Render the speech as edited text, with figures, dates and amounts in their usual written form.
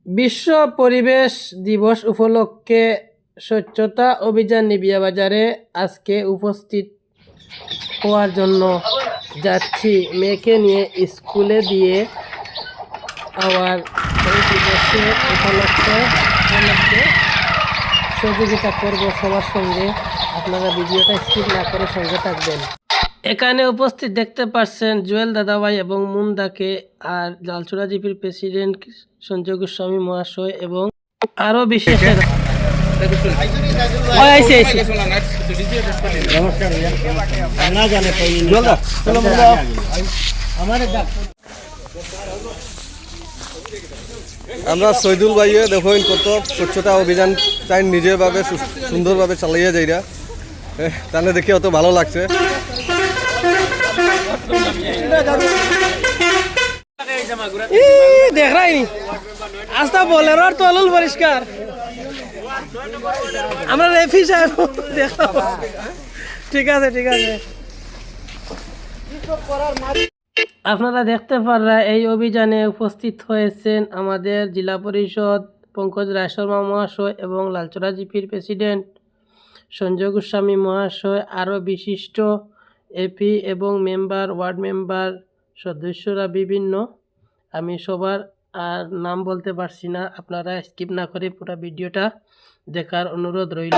বিশ্ব পরিবেশ দিবস উপলক্ষে স্বচ্ছতা অভিযান নিবিয়া বাজারে আজকে উপস্থিত হওয়ার জন্য যাচ্ছি। মেয়েকে নিয়ে স্কুলে দিয়ে আবার এই দিবসে উপলক্ষে সহযোগিতা করব সবার সঙ্গে। আপনারা ভিডিওটা স্কিপ না করে সঙ্গে থাকবেন। এখানে উপস্থিত দেখতে পাচ্ছেন জুয়েল দাদাভাই এবং মুন্দাকে, আর লালচুরা জিপির প্রেসিডেন্ট সঞ্জয় গোস্বামী মহাশয় এবং আরো বিশেষ আমরা শহীদুল ভাইয়ে দেখুন কত স্বচ্ছতা অভিযান তাই নিজের ভাবে সুন্দরভাবে চালাইয়া যাইরা তাহলে দেখে অত ভালো লাগছে। দেখাই আস্তা বলে তোল পরিষ্কার আমরা রেফি সাহেব ঠিক আছে ঠিক আছে। আপনারা দেখতে পাররা এই অভিযানে উপস্থিত হয়েছেন আমাদের জেলা পরিষদ পঙ্কজ রায় শর্মা মহাশয় এবং লালচরা জিপির প্রেসিডেন্ট সঞ্জয় গোস্বামী মহাশয়, আরও বিশিষ্ট এপি এবং মেম্বার, ওয়ার্ড মেম্বার, সদস্যরা বিভিন্ন। আমি সবার আর নাম বলতে পারছি না, আপনারা স্কিপ না করে পুরো ভিডিওটা দেখার অনুরোধ রইল।